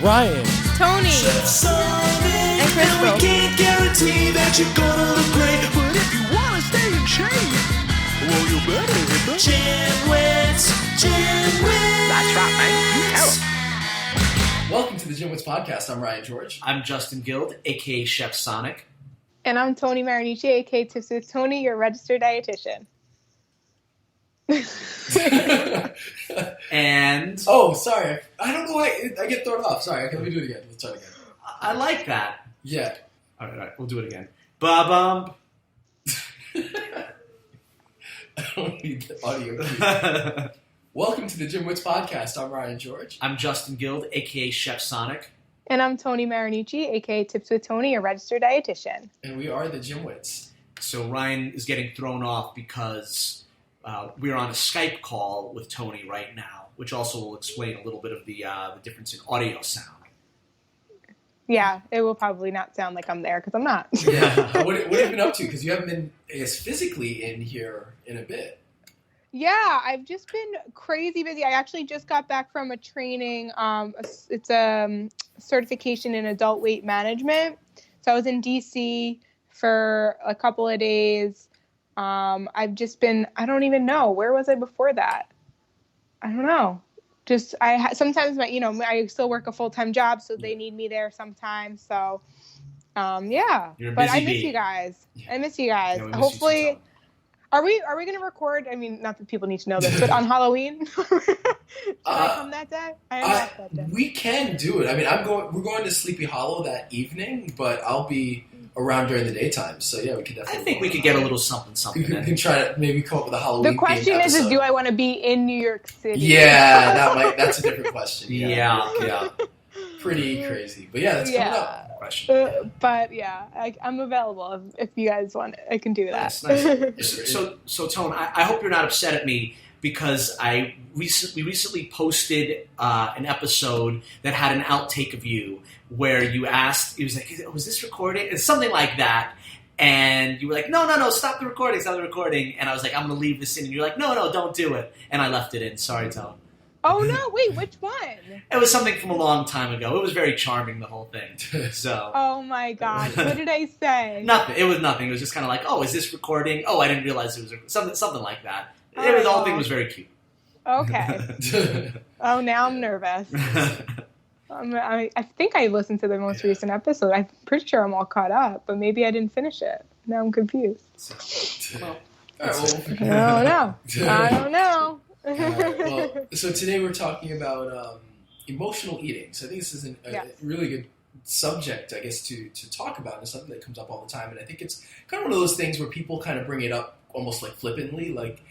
Ryan, Tony, and Crystal. We can't guarantee that you're gonna look great, but if you wanna stay in shape, well, you better hit the GymWits. That's right, man. welcome to the GymWits podcast. I'm Ryan George. I'm Justin Guild, aka Chef Sonic. And I'm Tony Marinici, aka Tips with Tony, your registered dietitian. And oh, sorry. I don't know why I get thrown off. Sorry. Okay, let me do it again. Let's try it again. I like that. Yeah. All right, we'll do it again. Ba-bum. I don't need the audio cue. Welcome to the GymWits podcast. I'm Ryan George. I'm Justin Guild, aka Chef Sonic. And I'm Tony Marinici, aka Tips with Tony, your registered dietitian. And we are the GymWits. So Ryan is getting thrown off because we're on a Skype call with Tony right now, which also will explain a little bit of the difference in audio sound. Yeah, it will probably not sound like I'm there because I'm not. Yeah. What have you been up to? Because you haven't been, I guess, physically in here in a bit. Yeah, I've just been crazy busy. I actually just got back from a training. It's a certification in adult weight management. So I was in DC for a couple of days. I've just been, I don't even know. Where was I before that? I don't know. Just, sometimes I still work a full-time job, so they need me there sometimes. So, yeah. You're a but busy I miss bee. you guys. Yeah. I miss you guys. Yeah, we miss you Hopefully, too, are we going to record? I mean, not that people need to know this, but on Halloween? Should I come that day? I am off that day. We can do it. I mean, we're going to Sleepy Hollow that evening, but I'll be around during the daytime. So yeah, we could definitely. I think we could get a little something. We can try to maybe come up with a Halloween. The question is episode. do I want to be in New York City? Yeah, that's a different question. Yeah. Pretty crazy, but yeah, that's coming up. Question. But yeah, I'm available if you guys want. I can do that. Nice. So Tone, I hope you're not upset at me because we recently posted an episode that had an outtake of you where you asked, it was like, was this recording? It's something like that. And you were like, no, stop the recording. And I was like, I'm going to leave this in. And you're like, no, don't do it. And I left it in. Sorry, Tone. Oh, no, wait, which one? It was something from a long time ago. It was very charming, the whole thing. So. Oh, my gosh. What did I say? Nothing. It was nothing. It was just kind of like, oh, is this recording? Oh, I didn't realize it was something like that. The whole thing was very cute. Okay. Oh, now I'm nervous. I think I listened to the most recent episode. I'm pretty sure I'm all caught up, but maybe I didn't finish it. Now I'm confused. I don't know. Well, so today we're talking about emotional eating. So I think this is a really good subject, I guess, to talk about. It's something that comes up all the time, and I think it's kind of one of those things where people kind of bring it up almost like flippantly, like.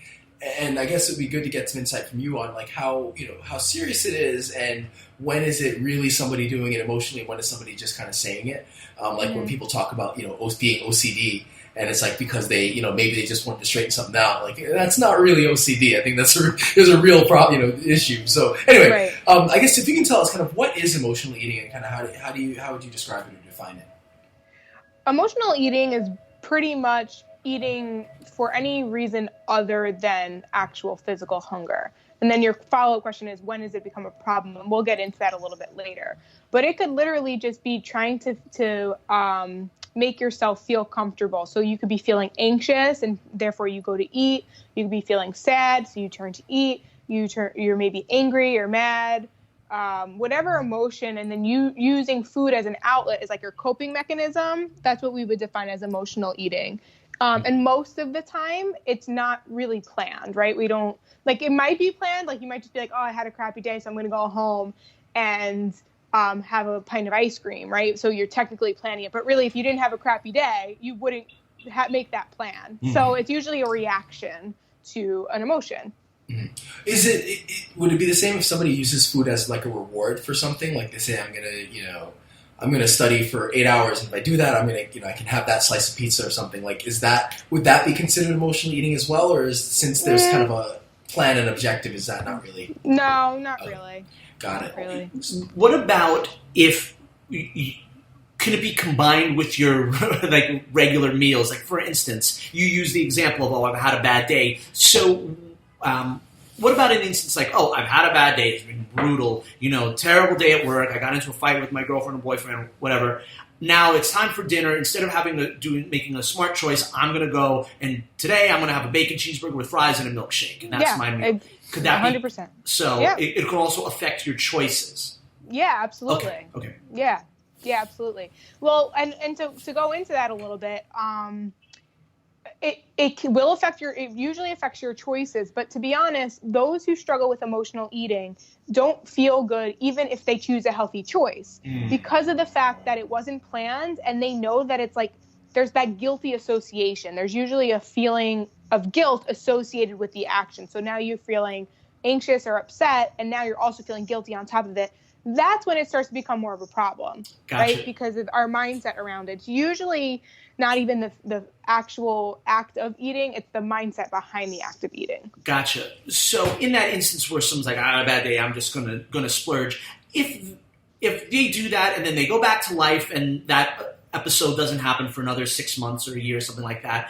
And I guess it would be good to get some insight from you on like how serious it is, and when is it really somebody doing it emotionally, when is somebody just kind of saying it? When people talk about being OCD, and it's like because they maybe they just want to straighten something out. Like that's not really OCD. I think there's a real problem issue. So anyway, right. I guess if you can tell us kind of what is emotional eating and kind of how would you describe it or define it? Emotional eating is pretty much eating for any reason other than actual physical hunger. And then your follow-up question is, when does it become a problem? And we'll get into that a little bit later. But it could literally just be trying to make yourself feel comfortable. So you could be feeling anxious and therefore you go to eat. You could be feeling sad, so you turn to eat. You're maybe angry or mad, whatever emotion, and then you using food as an outlet is like your coping mechanism. That's what we would define as emotional eating. And most of the time, it's not really planned, right? We don't, like, it might be planned. Like, you might just be like, oh, I had a crappy day, so I'm going to go home and have a pint of ice cream, right? So you're technically planning it. But really, if you didn't have a crappy day, you wouldn't make that plan. Mm-hmm. So it's usually a reaction to an emotion. Mm-hmm. Would it be the same if somebody uses food as, like, a reward for something? Like, they say, I'm going to study for 8 hours, and if I do that, I can have that slice of pizza or something. Like, would that be considered emotional eating as well, or since there's kind of a plan and objective, is that not really? No, not really. Got it. Really. What about if can it be combined with your like regular meals? Like, for instance, you use the example of, I've had a bad day. So, what about an instance like, I've had a bad day, it's been brutal, terrible day at work. I got into a fight with my girlfriend or boyfriend, whatever. Now it's time for dinner. Instead of making a smart choice, I'm going to go and today I'm going to have a bacon cheeseburger with fries and a milkshake, and that's my meal. Could that 100%. be? So it could also affect your choices. Yeah, absolutely. Okay. Yeah, absolutely. Well, and to go into that a little bit, it usually affects your choices, but to be honest, those who struggle with emotional eating don't feel good even if they choose a healthy choice because of the fact that it wasn't planned, and they know that it's like there's that guilty association. There's usually a feeling of guilt associated with the action. So now you're feeling anxious or upset, and now you're also feeling guilty on top of it. That's when it starts to become more of a problem, right? Because of our mindset around it. It's usually not even the actual act of eating, it's the mindset behind the act of eating. Gotcha. So in that instance where someone's like, I had a bad day, I'm just gonna splurge. If they do that and then they go back to life and that episode doesn't happen for another 6 months or a year, something like that,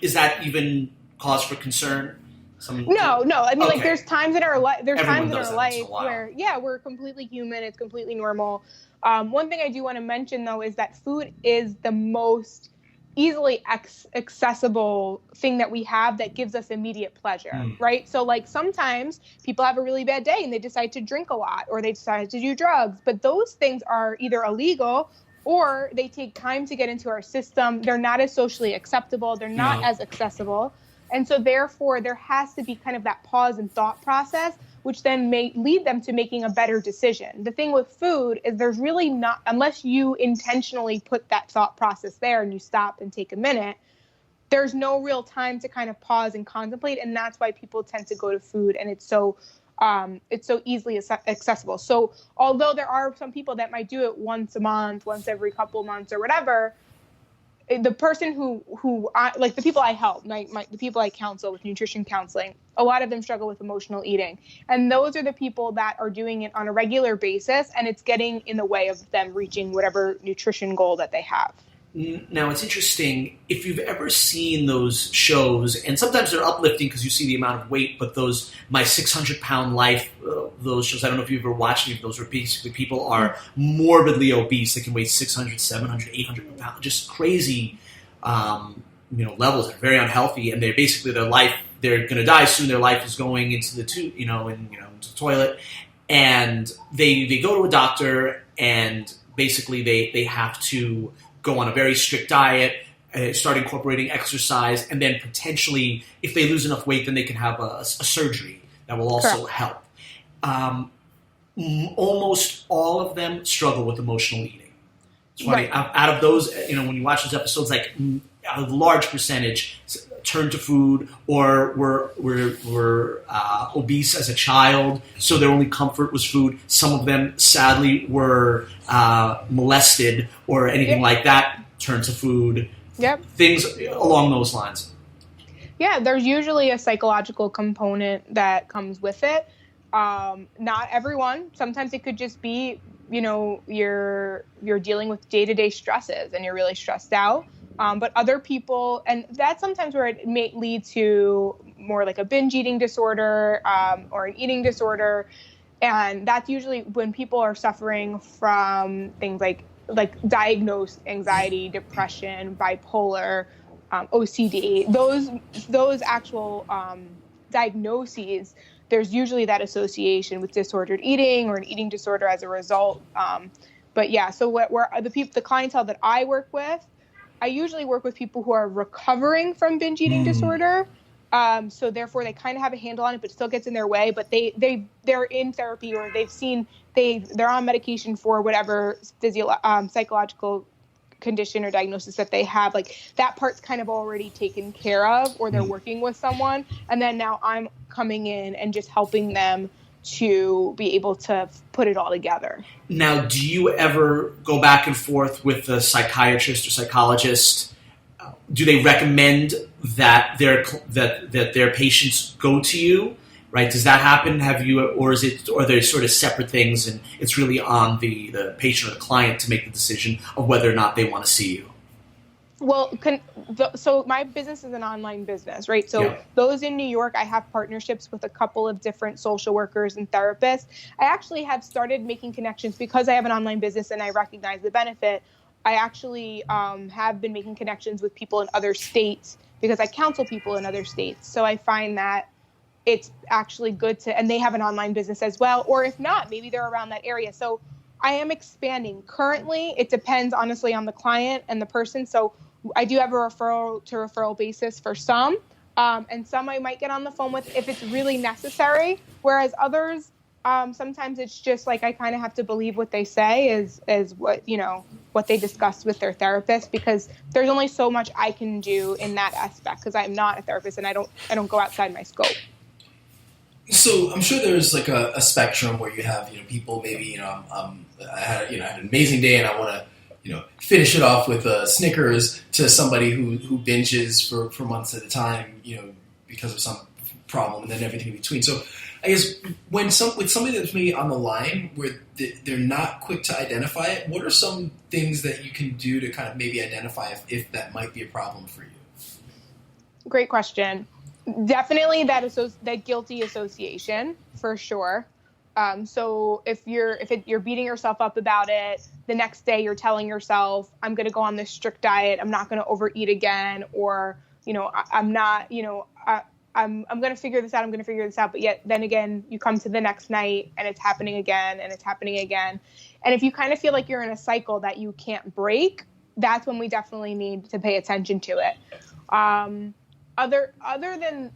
is that even cause for concern? No. I mean, like, there's times in our life. Where we're completely human. It's completely normal. One thing I do want to mention though is that food is the most easily accessible thing that we have that gives us immediate pleasure, right? So like sometimes people have a really bad day and they decide to drink a lot or they decide to do drugs, but those things are either illegal or they take time to get into our system. They're not as socially acceptable. They're not as accessible. And so therefore there has to be kind of that pause and thought process, which then may lead them to making a better decision. The thing with food is there's really not, unless you intentionally put that thought process there and you stop and take a minute, there's no real time to kind of pause and contemplate. And that's why people tend to go to food, and it's so easily accessible. So although there are some people that might do it once a month, once every couple months or whatever, the person who like the people I help, the people I counsel with nutrition counseling, a lot of them struggle with emotional eating. And those are the people that are doing it on a regular basis, and it's getting in the way of them reaching whatever nutrition goal that they have. Now, it's interesting, if you've ever seen those shows, and sometimes they're uplifting because you see the amount of weight, but those My 600-Pound Life, those shows, I don't know if you've ever watched any of those, where basically people are morbidly obese. They can weigh 600, 700, 800 pounds, just crazy levels. They're very unhealthy, and they're basically they're going to die soon. Their life is going into the into the toilet. And they go to a doctor, and basically they have to go on a very strict diet, start incorporating exercise, and then potentially, if they lose enough weight, then they can have a surgery that will also help. Almost all of them struggle with emotional eating. It's funny. Out of those, when you watch those episodes, like a large percentage turned to food or were obese as a child, so their only comfort was food. Some of them, sadly, were molested or anything like that, turned to food. Things along those lines. Yeah, there's usually a psychological component that comes with it. Not everyone. Sometimes it could just be, you're dealing with day-to-day stresses and you're really stressed out. But other people, and that's sometimes where it may lead to more like a binge eating disorder or an eating disorder. And that's usually when people are suffering from things like diagnosed anxiety, depression, bipolar, OCD, those actual diagnoses. There's usually that association with disordered eating or an eating disorder as a result. But yeah, so where the clientele that I work with, I usually work with people who are recovering from binge eating disorder. So therefore they kind of have a handle on it, but it still gets in their way. But they're in therapy, or they're on medication for whatever psychological condition or diagnosis that they have. Like that part's kind of already taken care of, or they're working with someone. And then now I'm coming in and just helping them to be able to put it all together. Now, do you ever go back and forth with a psychiatrist or psychologist? Do they recommend that their patients go to you? Right? Does that happen? Or are they sort of separate things, and it's really on the patient or the client to make the decision of whether or not they want to see you? Well, so my business is an online business, right? So those in New York, I have partnerships with a couple of different social workers and therapists. I actually have started making connections because I have an online business and I recognize the benefit. I actually have been making connections with people in other states because I counsel people in other states. So I find that it's actually good and they have an online business as well. Or if not, maybe they're around that area. So I am expanding. Currently, it depends honestly on the client and the person. So I do have a referral to referral basis for some, and some I might get on the phone with if it's really necessary. Whereas others, sometimes it's just like I kind of have to believe what they say is what what they discuss with their therapist, because there's only so much I can do in that aspect because I'm not a therapist and I don't go outside my scope. So I'm sure there's like a spectrum where you have people maybe I had an amazing day and I want to finish it off with a Snickers, to somebody who binges for months at a time, because of some problem, and then everything in between. So I guess with somebody that's maybe on the line where they're not quick to identify it, what are some things that you can do to kind of maybe identify if that might be a problem for you? Great question. Definitely that guilty association for sure. So if you're beating yourself up about it, the next day you're telling yourself, I'm going to go on this strict diet. I'm not going to overeat again. Or, I'm not, I'm going to figure this out. I'm going to figure this out. But yet then again, you come to the next night and it's happening again and it's happening again. And if you kind of feel like you're in a cycle that you can't break, that's when we definitely need to pay attention to it. Other than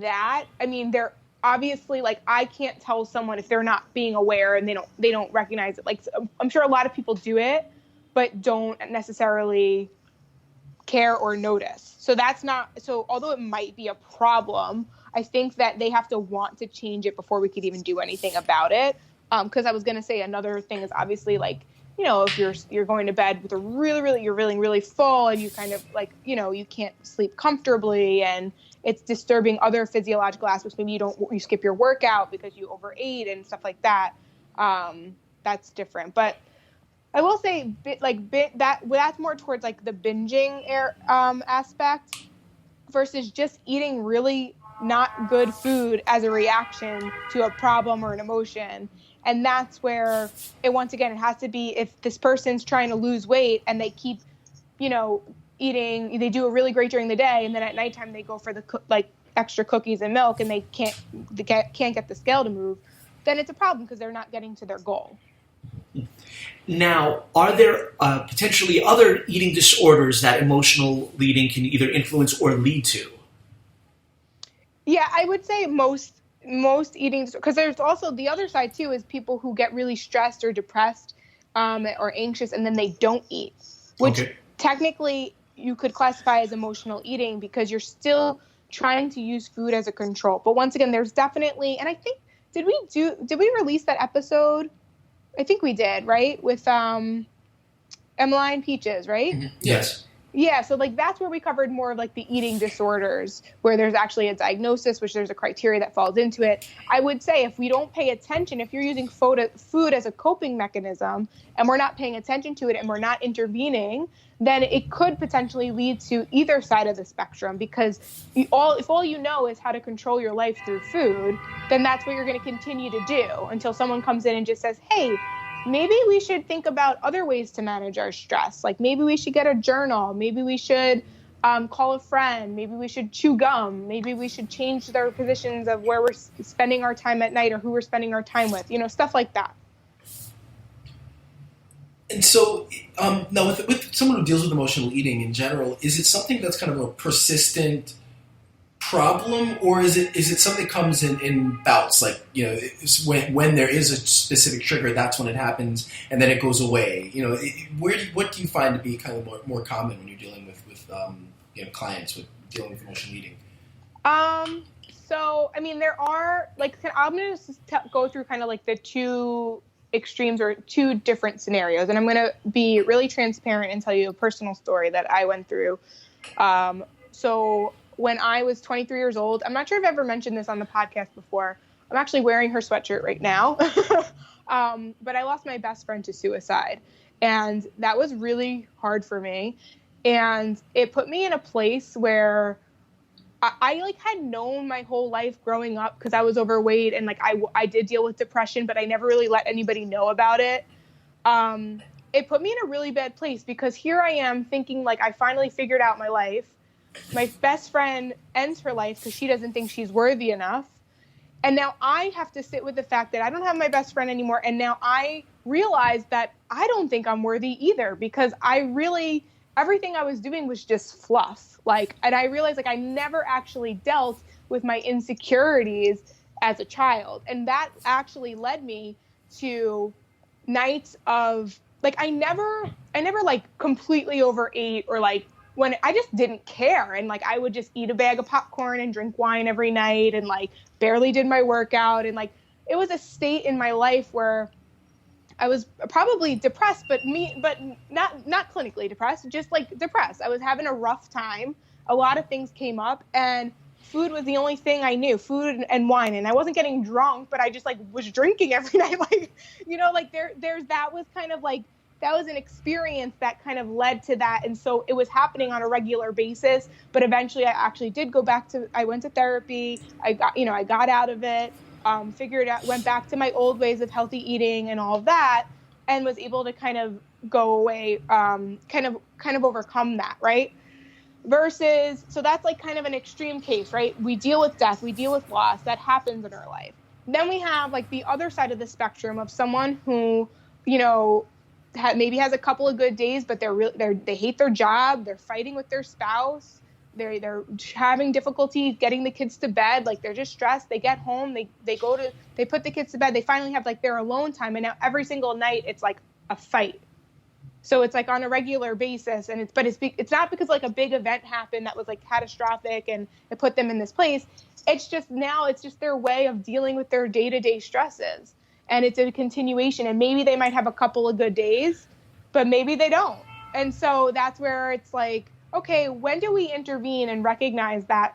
that, I mean, they're obviously, like, I can't tell someone if they're not being aware and they don't recognize it. Like, I'm sure a lot of people do it, but don't necessarily care or notice. So although it might be a problem, I think that they have to want to change it before we could even do anything about it. Because I was going to say another thing is obviously, like, if you're going to bed with you're feeling really full and you kind of like, you can't sleep comfortably and it's disturbing other physiological aspects. Maybe you skip your workout because you overate and stuff like that. That's different. But I will say that's more towards like the binging aspect versus just eating really not good food as a reaction to a problem or an emotion. And that's where once again, it has to be if this person's trying to lose weight and they keep, eating, they do it really great during the day. And then at nighttime, they go for the extra cookies and milk and they can't get the scale to move. Then it's a problem because they're not getting to their goal. Now, are there potentially other eating disorders that emotional eating can either influence or lead to? Yeah, I would say most eating, because there's also the other side too, is people who get really stressed or depressed or anxious and then they don't eat, which technically you could classify as emotional eating because you're still trying to use food as a control. But once again, there's definitely, and I think, did we release that episode? I think we did, right? With Emmeline Peaches, right? Mm-hmm. Yes. Yeah, so like that's where we covered more of like the eating disorders, where there's actually a diagnosis, which there's a criteria that falls into it. I would say if we don't pay attention, if you're using food as a coping mechanism and we're not paying attention to it and we're not intervening, then it could potentially lead to either side of the spectrum, because if all you know is how to control your life through food, then that's what you're going to continue to do until someone comes in and just says, hey, maybe we should think about other ways to manage our stress. Like maybe we should get a journal. Maybe we should call a friend. Maybe we should chew gum. Maybe we should change their positions of where we're spending our time at night or who we're spending our time with, stuff like that. And so now with someone who deals with emotional eating in general, is it something that's kind of a persistent problem, or is it something that comes in bouts, like when there is a specific trigger, that's when it happens and then it goes away? What do you find to be kind of more common when you're dealing with clients with dealing with emotional eating? So I mean, there are I'm going to go through kind of like the two extremes or two different scenarios, and I'm going to be really transparent and tell you a personal story that I went through. So when I was 23 years old, I'm not sure if I've ever mentioned this on the podcast before. I'm actually wearing her sweatshirt right now. But I lost my best friend to suicide. And that was really hard for me. And it put me in a place where I like had known my whole life growing up, because I was overweight, and like I did deal with depression, but I never really let anybody know about it. It put me in a really bad place, because here I am thinking like I finally figured out my life. My best friend ends her life because she doesn't think she's worthy enough. And now I have to sit with the fact that I don't have my best friend anymore. And now I realize that I don't think I'm worthy either, because everything I was doing was just fluff. And I realized I never actually dealt with my insecurities as a child. And that actually led me to nights of I never completely overate, or when I just didn't care, and I would just eat a bag of popcorn and drink wine every night, and barely did my workout, and it was a state in my life where I was probably depressed, but not clinically depressed, just depressed. I was having a rough time. A lot of things came up, and food was the only thing I knew, food and wine. And I wasn't getting drunk, but I just was drinking every night. That was an experience that kind of led to that. And so it was happening on a regular basis, but eventually I actually did I went to therapy. I got out of it, figured out, went back to my old ways of healthy eating and all of that, and was able to kind of go away, kind of overcome that. Right. Versus, so that's kind of an extreme case, right? We deal with death, we deal with loss, that happens in our life. Then we have the other side of the spectrum of someone who, maybe has a couple of good days, but they hate their job, they're fighting with their spouse, they're having difficulty getting the kids to bed, they're just stressed. They get home, they put the kids to bed, they finally have their alone time, and now every single night it's a fight. So it's on a regular basis, and it's not because a big event happened that was catastrophic and it put them in this place. It's just their way of dealing with their day-to-day stresses. And it's a continuation, and maybe they might have a couple of good days, but maybe they don't. And so that's where it's okay, when do we intervene and recognize that,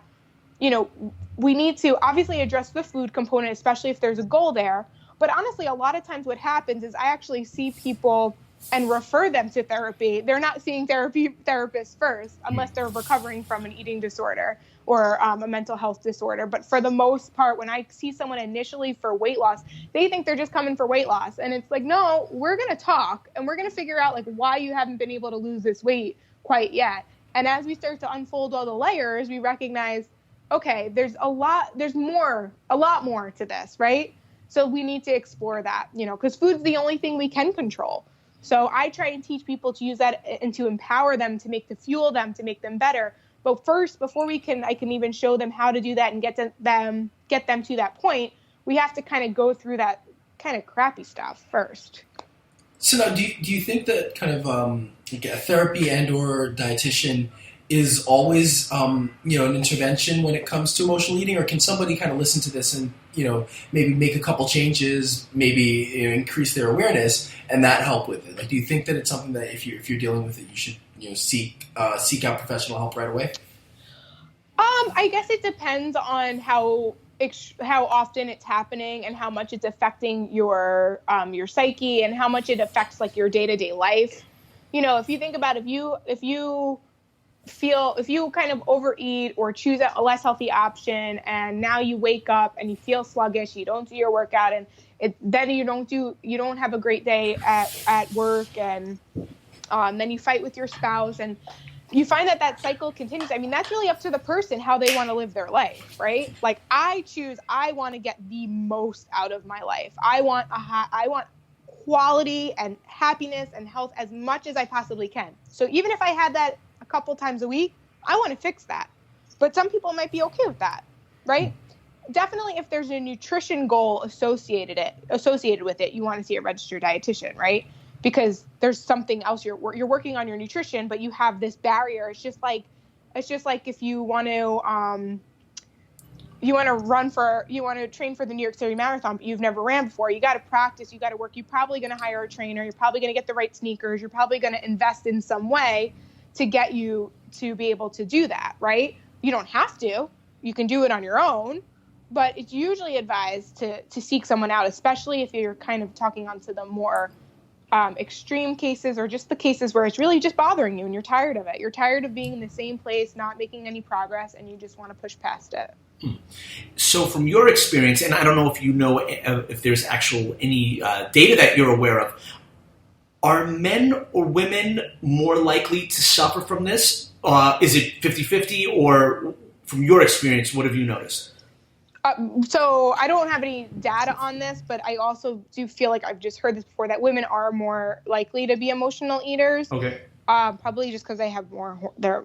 we need to obviously address the food component, especially if there's a goal there. But honestly, a lot of times what happens is I actually see people and refer them to therapy. They're not seeing therapists first, unless they're recovering from an eating disorder or a mental health disorder. But for the most part, when I see someone initially for weight loss, they think they're just coming for weight loss. And it's no, we're going to talk, and we're going to figure out why you haven't been able to lose this weight quite yet. And as we start to unfold all the layers, we recognize, okay, there's a lot more to this, right? So we need to explore that, because food's the only thing we can control. So I try and teach people to use that and to empower them, to fuel them, to make them better. But first, before I can even show them how to do that and get them to that point, we have to kind of go through that kind of crappy stuff first. So now, do you think that kind of a therapy and or dietitian is always an intervention when it comes to emotional eating, or can somebody kind of listen to this and maybe make a couple changes, maybe increase their awareness, and that help with it? Do you think that it's something that if you're dealing with it, you should seek out professional help right away? I guess it depends on how often it's happening and how much it's affecting your psyche and how much it affects your day-to-day life. If you think about if you kind of overeat or choose a less healthy option, and now you wake up and you feel sluggish, you don't do your workout, and then you don't have a great day at work, and then you fight with your spouse, and you find that cycle continues. I mean, that's really up to the person how they want to live their life, right? I want to get the most out of my life. I want quality and happiness and health as much as I possibly can. So even if I had that a couple times a week, I want to fix that. But some people might be okay with that, right? Definitely, if there's a nutrition goal associated with it, you want to see a registered dietitian, right? Because there's something else you're working on your nutrition, but you have this barrier. It's just like if you want to train for the New York City Marathon, but you've never ran before. You got to practice. You got to work. You're probably going to hire a trainer. You're probably going to get the right sneakers. You're probably going to invest in some way to get you to be able to do that, right? You don't have to. You can do it on your own, but it's usually advised to seek someone out, especially if you're kind of talking onto the more extreme cases or just the cases where it's really just bothering you and you're tired of it. You're tired of being in the same place, not making any progress, and you just want to push past it. So from your experience, and I don't know if you know if there's any data that you're aware of, are men or women more likely to suffer from this? Is it 50-50, or from your experience, what have you noticed? So I don't have any data on this, but I also do feel like I've just heard this before, that women are more likely to be emotional eaters. Okay. Probably just because they have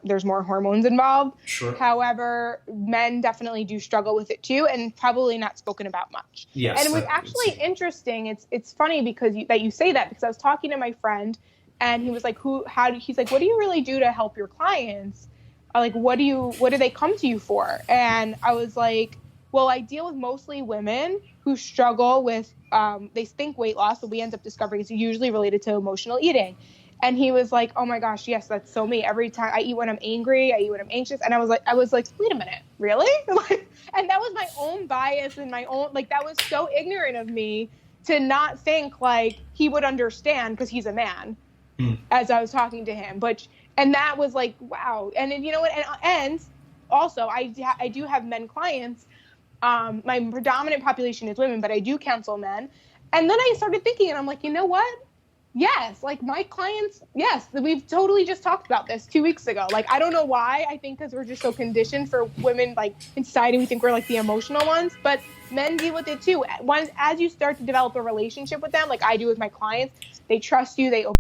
there's more hormones involved. Sure. However, men definitely do struggle with it too, and probably not spoken about much. Yes. And it was actually interesting. It's funny because you say that, because I was talking to my friend, and he was like, he's like, what do you really do to help your clients? Like, what do they come to you for? And I was like, well, I deal with mostly women who struggle with, they think weight loss, but we end up discovering it's usually related to emotional eating. And he was like, oh my gosh, yes, that's so me. Every time I eat when I'm angry, I eat when I'm anxious. And I was like, wait a minute, really? And that was my own bias and my own, like, that was so ignorant of me to not think like he would understand, because he's a man, as I was talking to him. And that was like, wow. And then, you know what? And also I do have men clients. My predominant population is women, but I do counsel men. And then I started thinking, and I'm like, you know what? Yes, like my clients, yes, we've totally just talked about this 2 weeks ago. Like, I don't know why. I think because we're just so conditioned for women, like in society, we think we're like the emotional ones, but men deal with it too. As you start to develop a relationship with them, like I do with my clients, they trust you, they open